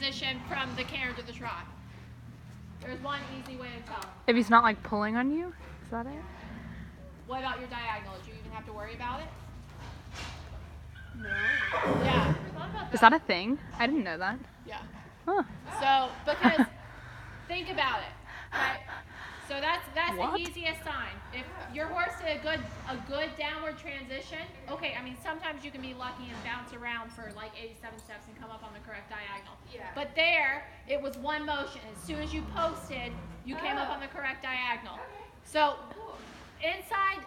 transition from the canter to the trot? There's one easy way to tell. If he's not like pulling on you, is that it? What about your diagonal? Do you even have to worry about it? No. Yeah. Is that a thing? I didn't know that. Yeah. Huh. So, because think about it, right? So that's What? the easiest sign. If your horse did a good downward transition, okay, I mean, sometimes you can be lucky and bounce around for like 87 steps and come up on the correct diagonal. Yeah. But there, it was one motion. As soon as you posted, you came up on the correct diagonal. So inside,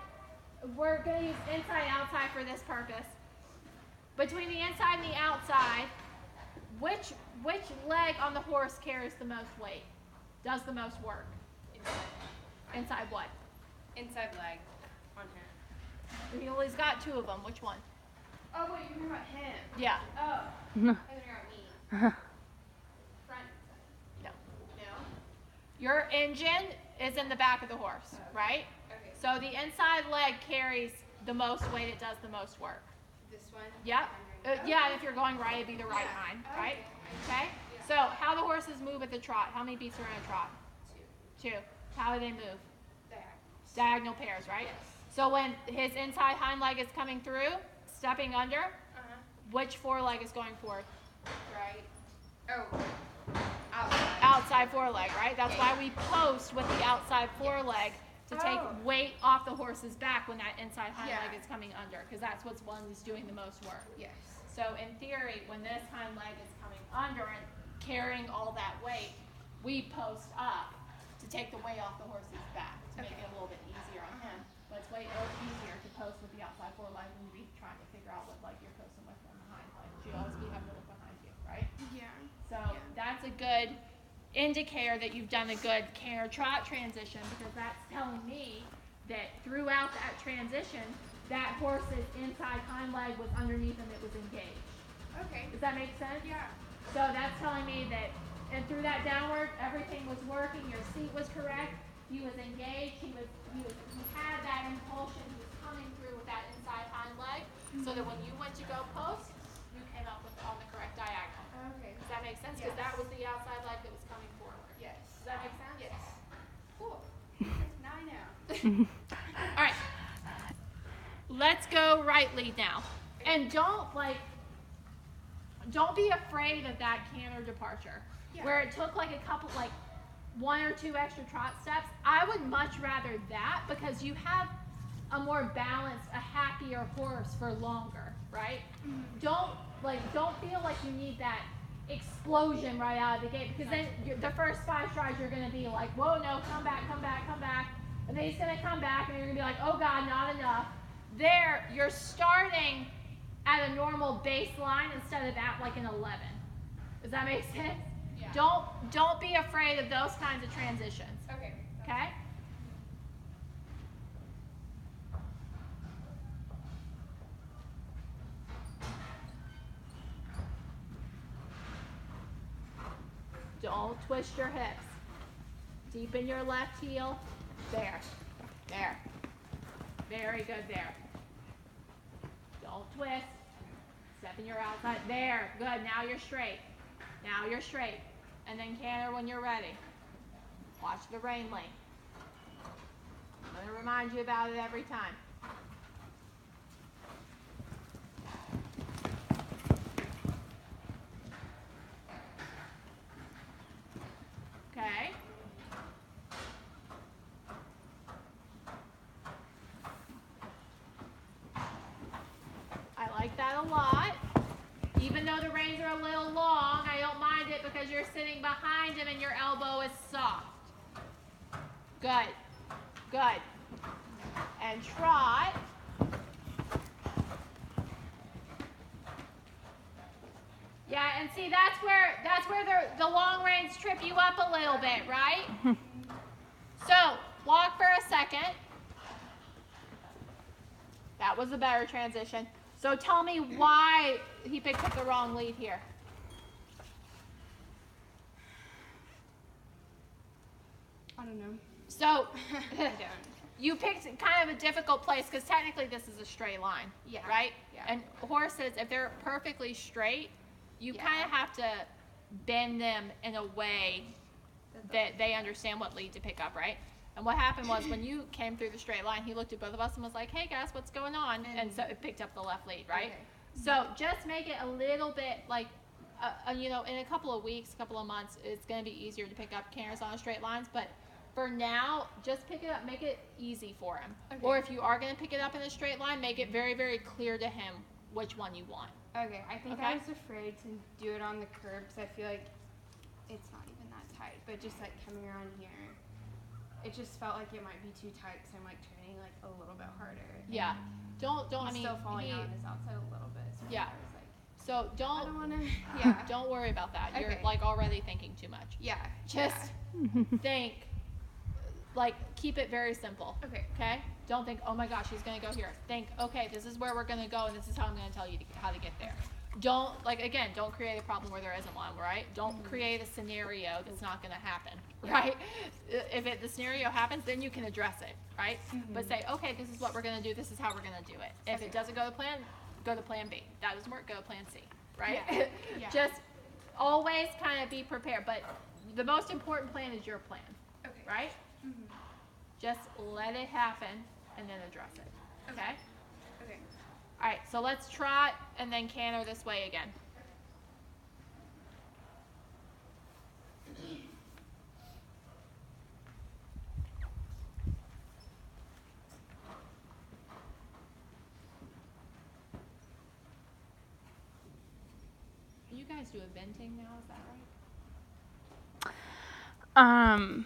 we're going to use inside outside for this purpose. Between the inside and the outside, which leg on the horse carries the most weight? Does the most work? Inside what? Inside leg on him. He's got two of them. Which one? Oh, wait, you're talking about him. Yeah. Oh. I thought you were me. Front. No. No? Your engine is in the back of the horse, right? Okay. So the inside leg carries the most weight. It does the most work. This one? Yep. Okay. Yeah, if you're going right, it'd be the right hind, right? Okay? So how the horses move at the trot? How many beats are in a trot? Two. How do they move? Diagonal pairs, right? So when his inside hind leg is coming through, stepping under, which foreleg is going forward? Right. Oh. Outside. Outside foreleg, right? That's why we post with the outside foreleg to take weight off the horse's back when that inside hind leg is coming under, because that's what's one is doing the most work. Yes. So in theory, when this hind leg is coming under and carrying all that weight, we post up to take the weight off the horse's back to make it a little bit easier on him. But it's way easier to post with the outside foreleg than to be trying to figure out what leg you're posting with from the hind leg. You always have to look behind you, right? Yeah. So that's a good indicator that you've done a good canter trot transition, because that's telling me that throughout that transition, that horse's inside hind leg was underneath him, it was engaged. Okay. Does that make sense? Yeah. So that's telling me that, and through that downward, everything was working, your seat was correct, he was engaged, he had that impulsion, he was coming through with that inside hind leg, so that when you went to go post, you came up on the correct diagonal. Okay. Does that make sense? Because that was the outside leg that was coming forward. Yes. Does that make sense? Yes. Cool. Now I know. All right. Let's go right lead now. And don't be afraid of that canter departure. Yeah. Where it took like a couple, like 1 or 2 extra trot steps. I would much rather that, because you have a more balanced, a happier horse for longer, right? Don't feel like you need that explosion right out of the gate, because then the first 5 strides you're going to be like, whoa, no, come back, come back, come back. And then he's going to come back and you're going to be like, oh God, not enough. There, you're starting at a normal baseline instead of at like an 11. Does that make sense? Yeah. Don't be afraid of those kinds of transitions. Okay. Okay? Don't twist your hips. Deepen your left heel. There. There. Very good there. Don't twist. Step in your outside. There. Good. Now you're straight. Now you're straight. And then canter when you're ready. Watch the rein length. I'm going to remind you about it every time. Okay? I like that a lot. Even though the reins are a little long, I don't mind it because you're sitting behind him and your elbow is soft. Good. Good. And trot. Yeah, and see, that's where the long reins trip you up a little bit, right? So, walk for a second. That was a better transition. So tell me why he picked up the wrong lead here. I don't know. So I don't. you picked kind of a difficult place, because technically this is a straight line, right? Yeah. And horses, if they're perfectly straight, you kind of have to bend them in a way that they understand what lead to pick up, right? And what happened was when you came through the straight line, he looked at both of us and was like, hey guys, what's going on? And so it picked up the left lead, right? Okay. So just make it a little bit like, you know, in a couple of weeks, a couple of months, it's going to be easier to pick up canters on straight lines. But for now, just pick it up, make it easy for him. Okay. Or if you are going to pick it up in a straight line, make it very, very clear to him which one you want. Okay, I think Okay. I was afraid to do it on the curb because I feel like it's not even that tight, but just like coming around here, it just felt like it might be too tight because I'm like turning like a little bit harder. Yeah. Don't, He's I mean, still falling out on his outside a little bit. So Yeah. I was like, so I don't don't, want to. Yeah. don't worry about that. You're Okay. like already thinking too much. Yeah. Just think, like, keep it very simple. Okay. Okay? Don't think, oh my gosh, he's going to go here. Think, okay, this is where we're going to go and this is how I'm going to tell you how to get there. Don't, like, again, don't create a problem where there isn't one, right? Don't create a scenario that's not going to happen, right? If the scenario happens, then you can address it, right? But say, okay, this is what we're going to do. This is how we're going to do it. If it doesn't go to plan, go to plan B. That doesn't work, go to plan C, right? Yeah. Yeah. Just always kind of be prepared. But the most important plan is your plan, Okay. right? Just let it happen and then address it, okay? Okay. All right, so let's trot and then canter this way again. You guys do eventing now, is that right?